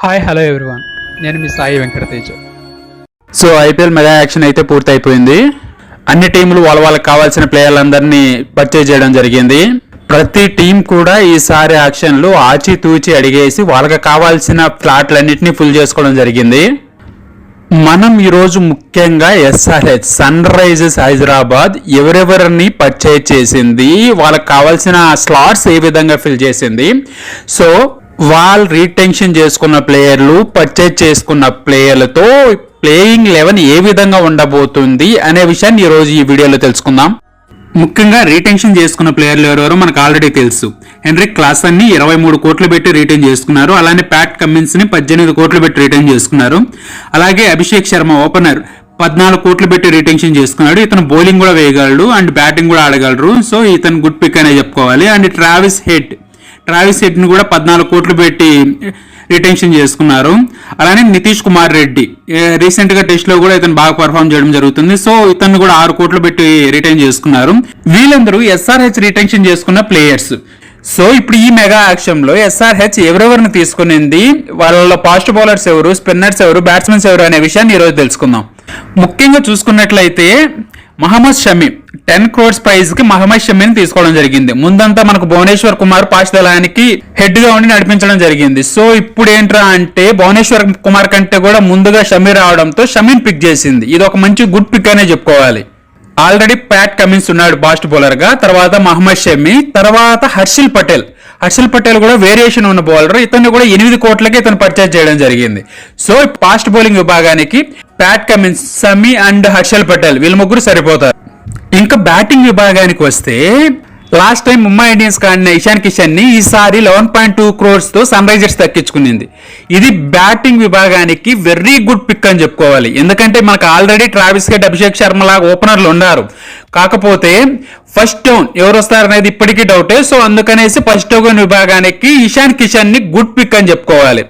Hi hello everyone, నేను మీ Sai Venkatateja. So IPL mega auction అయితే పూర్తయిపోయింది. అన్ని టీంలు వాళ్ళకి కావాల్సిన ప్లేయర్లందరినీ పర్చేజ్ చేయడం జరిగింది. ప్రతి టీం కూడా ఈసారి యాక్షన్లు ఆచితూచి అడిగేసి వాళ్ళకి కావాల్సిన ఫ్లాట్లన్నింటినీ ఫుల్ చేసుకోవడం జరిగింది. మనం ఈరోజు ముఖ్యంగా ఎస్ఆర్హెచ్ సన్ రైజర్స్ హైదరాబాద్ ఎవరెవరిని పర్చేజ్ చేసింది, వాళ్ళకి కావాల్సిన స్లాట్స్ ఏ విధంగా ఫిల్ చేసింది, సో వాళ్ళు రీటెన్షన్ చేసుకున్న ప్లేయర్లు పర్చేజ్ చేసుకున్న ప్లేయర్లతో ప్లేయింగ్ 11 ఏ విధంగా ఉండబోతుంది అనే విషయాన్ని ఈరోజు ఈ వీడియోలో తెలుసుకుందాం. ముఖ్యంగా రీటెన్షన్ చేసుకున్న ప్లేయర్లు ఎవరెవరో మనకు ఆల్రెడీ తెలుసు. హెన్రిక్ క్లాసన్ని 23 కోట్లు పెట్టి రిటైన్ చేసుకున్నారు. అలానే ప్యాట్ కమిన్స్ ని 18 కోట్లు పెట్టి రిటైన్ చేసుకున్నారు. అలాగే అభిషేక్ శర్మ ఓపెనర్ 14 కోట్లు పెట్టి రిటెన్షన్ చేసుకున్నాడు. ఇతను బౌలింగ్ కూడా వేయగలడు అండ్ బ్యాటింగ్ కూడా ఆడగలరు. సో ఇతను గుడ్ పిక్ అనే చెప్పుకోవాలి. అండ్ ట్రావిస్ హెడ్ ని కూడా 14 కోట్లు పెట్టి రిటెన్షన్ చేసుకున్నారు. అలానే నితీష్ కుమార్ రెడ్డి రీసెంట్ గా టెస్ట్ లో కూడా ఇతను బాగా పర్ఫామ్ చేయడం జరుగుతుంది. సో ఇతను కూడా 6 కోట్లు పెట్టి రిటైన్ చేసుకున్నారు. వీళ్ళందరూ ఎస్ఆర్హెచ్ రిటెన్షన్ చేసుకున్న ప్లేయర్స్. సో ఇప్పుడు ఈ మెగా యాక్షన్ లో ఎస్ఆర్హెచ్ ఎవరెవరిని తీసుకునింది, వాళ్ళ ఫాస్ట్ బౌలర్స్ ఎవరు, స్పిన్నర్స్ ఎవరు, బ్యాట్స్మెన్స్ ఎవరు అనే విషయాన్ని ఈరోజు తెలుసుకుందాం. ముఖ్యంగా చూసుకున్నట్లయితే మహమ్మద్ షమి 10 crores ప్రైజ్ కి మహమ్మద్ షమిని తీసుకోవడం జరిగింది. ముందంతా మనకు భువనేశ్వర్ కుమార్ పాష్ దళానికి హెడ్ గా ఉండి నడిపించడం జరిగింది. సో ఇప్పుడు ఏంట్రా అంటే భువనేశ్వర్ కుమార్ కంటే కూడా ముందుగా షమి రావడంతో షమిని పిక్ చేసింది. ఇది ఒక మంచి గుడ్ పిక్ అనే చెప్పుకోవాలి. ఆల్రెడీ ప్యాట్ కమిన్స్ ఉన్నాడు ఫాస్ట్ బౌలర్ గా, తర్వాత మహమ్మద్ షమి, తర్వాత హర్షిల్ పటేల్ కూడా వేరియేషన్ ఉన్న బౌలర్. ఇతన్ని కూడా 8 కోట్లకి ఇతను పర్చేజ్ చేయడం జరిగింది. సో ఫాస్ట్ బౌలింగ్ విభాగానికి Pat Cummins, Shami and Harshil Patel వీళ్ళు ముగ్గురు సరిపోతారు. ఇంకా బ్యాటింగ్ విభాగానికి వస్తే లాస్ట్ టైం ముంబై ఇండియన్స్ కాడిన ఇషాన్ కిషన్ ని ఈసారి 11.2 crores తో సన్ రైజర్స్ దక్కించుకునింది. ఇది బ్యాటింగ్ విభాగానికి వెరీ గుడ్ పిక్ అని చెప్పుకోవాలి. ఎందుకంటే మనకు already Travis head, Abhishek Sharma లాగా ఓపెనర్లు ఉన్నారు. కాకపోతే ఫస్ట్ డౌన్ ఎవరు వస్తారనేది ఇప్పటికీ డౌటే. సో అందుకనేసి ఫస్ట్ డౌన్ విభాగానికి ఇషాన్ కిషన్ ని గుడ్ పిక్ అని చెప్పుకోవాలి.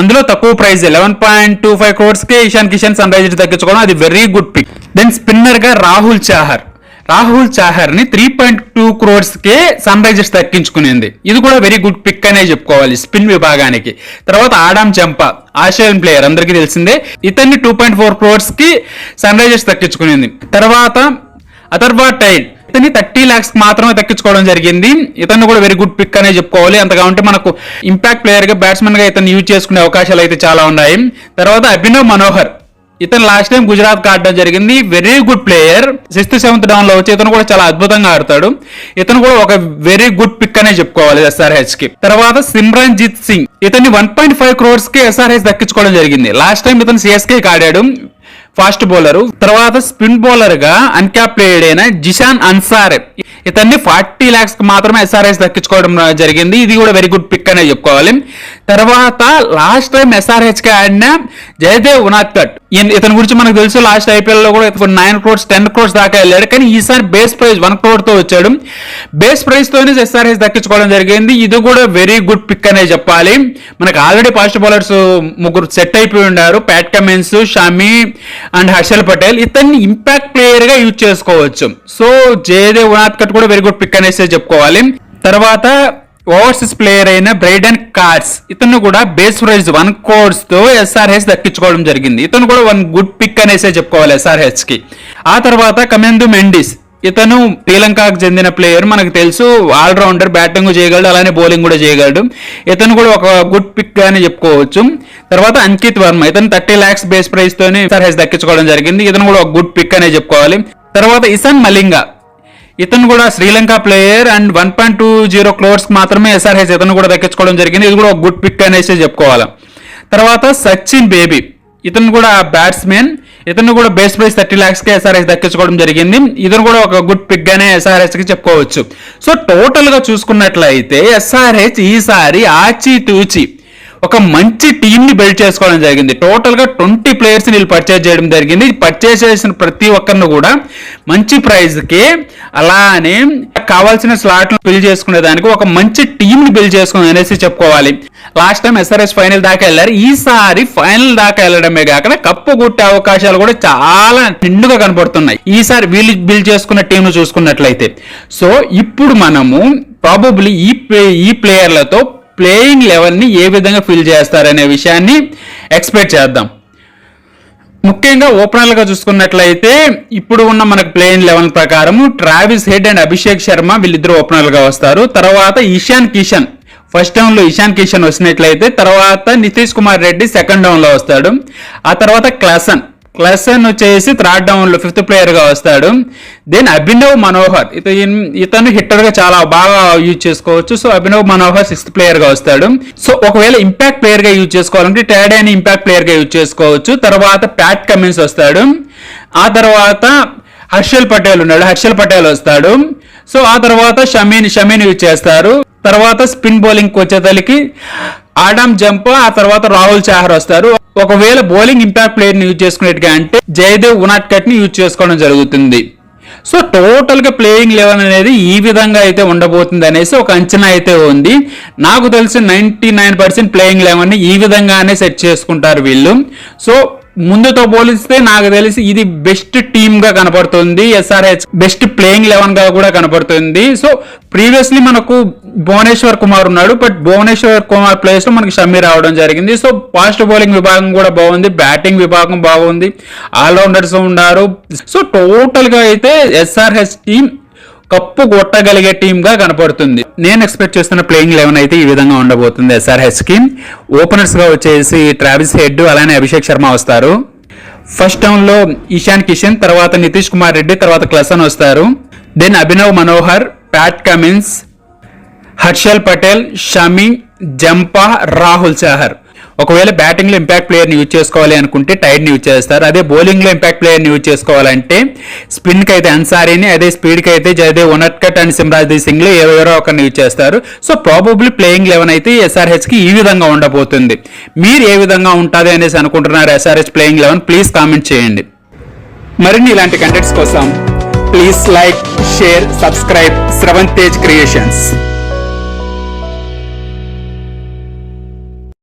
అందులో తక్కువ ప్రైజ్ 11.25 crores కే ఇషాన్ కిషన్ సన్ రైజర్స్ దక్కించుకోవడం అది very good pick. Then spinner గా రాహుల్ చాహర్ ని 3.2 crores కే సన్ రైజర్స్ దక్కించుకునింది. ఇది కూడా వెరీ గుడ్ పిక్ అనే చెప్పుకోవాలి స్పిన్ విభాగానికి. తర్వాత ఆడామ్ చంపా ఆస్ట్రేలియన్ ప్లేయర్ అందరికీ తెలిసిందే. ఇతన్ని 2.4 crores కి సన్ రైజర్స్ దక్కించుకునింది. తర్వాత అథర్వా టైల్ ఇతన్ని 30 lakhs మాత్రమే దక్కించుకోవడం జరిగింది. ఇతను కూడా వెరీ గుడ్ పిక్ అనే చెప్పుకోవాలి. అంతగా ఉంటే మనకు ఇంపాక్ట్ ప్లేయర్ గా బ్యాట్స్మెన్ గా ఇతను యూజ్ చేసుకునే అవకాశాలు అయితే చాలా ఉన్నాయి. తర్వాత అభినవ్ మనోహర్ ఇతను లాస్ట్ టైం గుజరాత్ కి ఆడడం జరిగింది. Very good player. 6th 7th down లో వచ్చి ఇతను కూడా చాలా అద్భుతంగా ఆడతాడు. ఇతను కూడా ఒక వెరీ గుడ్ పిక్ అనే చెప్పుకోవాలి ఎస్ఆర్హెచ్ కి. తర్వాత సిమ్రన్ జీత్ సింగ్ ఇతన్ని 1.5 crores కి ఎస్ఆర్హెచ్ దక్కించుకోవడం జరిగింది. లాస్ట్ టైం ఇతను సిఎస్కే కి ఆడాడు ఫాస్ట్ బౌలర్. తర్వాత స్పిన్ బౌలర్ గా అన్క్యాప్ ప్లేయర్ అయిన జిషాన్ అన్సార్ ఇతన్ని 40 lakhs కి మాత్రమే ఎస్ఆర్హెచ్ దక్కించుకోవడం జరిగింది. ఇది కూడా వెరీ గుడ్ పిక్ అనే చెప్పుకోవాలి. తర్వాత లాస్ట్ టైం ఎస్ఆర్హెచ్ కి ఆడిన జయదేవ్ ఉనాద్కట్ ఇతని గురించి మనకు తెలుసు. లాస్ట్ ఐపీఎల్ లో కూడా 9 crores 10 crores దాకా వెళ్ళాడు. కానీ ఈసారి బేస్ ప్రైజ్ 1 crore తో వచ్చాడు. బేస్ ప్రైజ్ తోనే ఎస్ఆర్హెచ్ దక్కించుకోవడం జరిగింది. ఇది కూడా వెరీ గుడ్ పిక్ అనే చెప్పాలి. మనకు ఆల్రెడీ ఫాస్ట్ బౌలర్స్ ముగ్గురు సెట్ అయిపోయి ఉన్నారు. Pat Cummins, Shami and Harshal Patel. ఇతన్ని ఇంపాక్ట్ ప్లేయర్ గా యూజ్ చేసుకోవచ్చు. సో జయదేవ్ ఉనాద్కట్ కూడా వెరీ గుడ్ పిక్ అనేసి చెప్పుకోవాలి. తర్వాత ఓవర్సీస్ ప్లేయర్ అయిన బ్రైడన్ కార్స్ ఇతను కూడా బేస్ ప్రైజ్ 1 crores తో ఎస్ఆర్హెచ్ దక్కించుకోవడం జరిగింది. ఇతను కూడా 1 గుడ్ పిక్ అనేసే చెప్పుకోవాలి ఎస్ఆర్హెచ్ కి. ఆ తర్వాత కమెందు మెండిస్ ఇతను శ్రీలంకకు చెందిన ప్లేయర్. మనకు తెలుసు ఆల్రౌండర్, బ్యాటింగ్ చేయగలడు అలానే బౌలింగ్ కూడా చేయగలడు. ఇతను కూడా ఒక గుడ్ పిక్ గానే చెప్పుకోవచ్చు. తర్వాత అంకిత్ వర్మ ఇతను 30 lakhs బేస్ ప్రైజ్ తోనే ఎస్ఆర్హెచ్ దక్కించుకోవడం జరిగింది. ఇతను కూడా ఒక గుడ్ పిక్ అనే చెప్పుకోవాలి. తర్వాత ఇసాన్ మలింగా ఇతను కూడా శ్రీలంక ప్లేయర్ అండ్ 1.20 crores మాత్రమే ఎస్ఆర్హెచ్ ఇతను కూడా దక్కించుకోవడం జరిగింది. ఇది కూడా ఒక గుడ్ పిక్ అనేసి చెప్పుకోవాలి. తర్వాత సచిన్ బేబీ ఇతను కూడా బ్యాట్స్మెన్. ఇతను కూడా బేస్ ప్రైస్ 30 lakhs కి ఎస్ఆర్హెచ్ దక్కించుకోవడం జరిగింది. ఇతను కూడా ఒక గుడ్ పిక్ గానే ఎస్ఆర్హెచ్ కి చెప్పుకోవచ్చు. సో టోటల్ గా చూసుకున్నట్లయితే ఎస్ఆర్హెచ్ ఈసారి ఆచితూచి ఒక మంచి టీమ్ ని బిల్డ్ చేసుకోవడం జరిగింది. టోటల్ గా 20 players ని పర్చేజ్ చేయడం జరిగింది. పర్చేజ్ చేసిన ప్రతి ఒక్కరిని కూడా మంచి ప్రైజ్ కి అలానే కావాల్సిన స్లాట్లు ఫిల్ చేసుకునే దానికి ఒక మంచి టీమ్ ని బిల్డ్ చేసుకుని అనేసి చెప్పుకోవాలి. లాస్ట్ టైం ఎస్ఆర్హెచ్ ఫైనల్ దాకా వెళ్ళారు. ఈసారి ఫైనల్ దాకా వెళ్ళడమే కాకుండా కప్పు కొట్టే అవకాశాలు కూడా చాలా నిండుగా కనబడుతున్నాయి ఈసారి వీళ్ళు బిల్డ్ చేసుకున్న టీం చూసుకున్నట్లయితే. సో ఇప్పుడు మనము ప్రాబబ్లీ ఈ ప్లేయర్లతో ప్లేయింగ్ లెవెన్ని ఏ విధంగా ఫిల్ చేస్తారనే విషయాన్ని ఎక్స్పెక్ట్ చేద్దాం. ముఖ్యంగా ఓపెనర్లుగా చూసుకున్నట్లయితే ఇప్పుడు ఉన్న మనకు ప్లేయింగ్ లెవెన్ ప్రకారం Travis head and Abhishek Sharma వీళ్ళిద్దరు ఓపెనర్లుగా వస్తారు. తర్వాత ఇషాన్ కిషన్ ఫస్ట్ డౌన్ లో ఇషాన్ కిషన్ వచ్చినట్లయితే తర్వాత నితీష్ కుమార్ రెడ్డి సెకండ్ డౌన్ లో వస్తాడు. ఆ తర్వాత క్లసన్ వచ్చేసి థర్డ్ డౌన్ లో ఫిఫ్త్ ప్లేయర్ గా వస్తాడు. దెన్ అభినవ్ మనోహర్ ఇతను హిట్టర్ గా చాలా బాగా యూజ్ చేసుకోవచ్చు. So Abhinav Manohar sixth player గా వస్తాడు. సో ఒకవేళ ఇంపాక్ట్ ప్లేయర్ గా యూజ్ చేసుకోవాలంటే టైడ్ అని ఇంపాక్ట్ ప్లేయర్ గా యూజ్ చేసుకోవచ్చు. తర్వాత ప్యాట్ కమిన్స్ వస్తాడు. ఆ తర్వాత హర్షల్ పటేల్ ఉన్నాడు, హర్షల్ పటేల్ వస్తాడు. సో ఆ తర్వాత షమీన్ యూజ్ చేస్తారు. తర్వాత స్పిన్ బౌలింగ్ వచ్చేతలకి ఆడమ్ జంపా, ఆ తర్వాత రాహుల్ చాహర్ వస్తారు. ఒకవేళ బౌలింగ్ ఇంపాక్ట్ ప్లేయర్ ని యూజ్ చేసుకునేట్టుగా అంటే జయదేవ్ ఉనాట్కట్ ని యూజ్ చేసుకోవడం జరుగుతుంది. సో టోటల్ గా ప్లేయింగ్ లెవెన్ అనేది ఈ విధంగా అయితే ఉండబోతుంది అనేసి ఒక అంచనా అయితే ఉంది. నాకు తెలిసి 99% ప్లేయింగ్ లెవెన్ ని ఈ విధంగానే సెట్ చేసుకుంటారు వీళ్ళు. సో ముందుతో పోలిస్తే నాకు తెలిసి ఇది బెస్ట్ టీమ్ గా కనపడుతుంది. ఎస్ఆర్హెచ్ బెస్ట్ ప్లేయింగ్ లెవెన్ గా కూడా కనపడుతుంది. సో ప్రీవియస్లీ మనకు భువనేశ్వర్ కుమార్ ఉన్నాడు, బట్ భువనేశ్వర్ కుమార్ ప్లేస్ లో మనకి షమీ రావడం జరిగింది. సో ఫాస్ట్ బౌలింగ్ విభాగం కూడా బాగుంది, బ్యాటింగ్ విభాగం బాగుంది, ఆల్రౌండర్స్ ఉన్నారు. సో టోటల్ గా అయితే ఎస్ఆర్హెచ్ టీం కప్పు కొట్టగలిగే టీమ్ గా కనపడుతుంది. నేను ఎక్స్పెక్ట్ చేస్తున్న ప్లేయింగ్ లెవెన్ అయితే ఈ విధంగా ఉండబోతుంది. ఎస్ఆర్హెచ్ కి ఓపెనర్స్ గా వచ్చేసి ట్రావిస్ హెడ్ అలానే అభిషేక్ శర్మ వస్తారు. ఫస్ట్ డౌన్ లో ఇషాన్ కిషన్, తర్వాత నితీష్ కుమార్ రెడ్డి, తర్వాత క్లసన్ వస్తారు. Then Abhinav Manohar, Pat Cummins, Harshal Patel, Shami, Zampa, Rahul Chahar. ఒకవేళ బ్యాటింగ్ లో ఇంపాక్ట్ ప్లేయర్ ని యూజ్ చేసుకోవాలి అనుకుంటే టైడ్ ని యూజ్ చేస్తారు. అదే బౌలింగ్ లో ఇంపాక్ట్ ప్లేయర్ ని యూజ్ చేసుకోవాలంటే స్పిన్ కి అయితే అన్సారీని, అదే స్పీడ్ కి అయితే జయదేవ్ ఉనట్కట్ అండ్ సిమ్రాజ్దీప్ సింగ్ లో ఎవరో ఒకరిని యూజ్ చేస్తారు. సో ప్రాబబ్లీ ప్లేయింగ్ లెవెన్ అయితే ఎస్ఆర్హెచ్ కి ఈ విధంగా ఉండబోతుంది. మీరు ఏ విధంగా ఉంటుంది అనేసి అనుకుంటున్నారు SRH playing eleven? Please comment చేయండి. మరిన్ని ఇలాంటి కంటెంట్స్ కోసం please like, share, subscribe Sravanth Tej creations.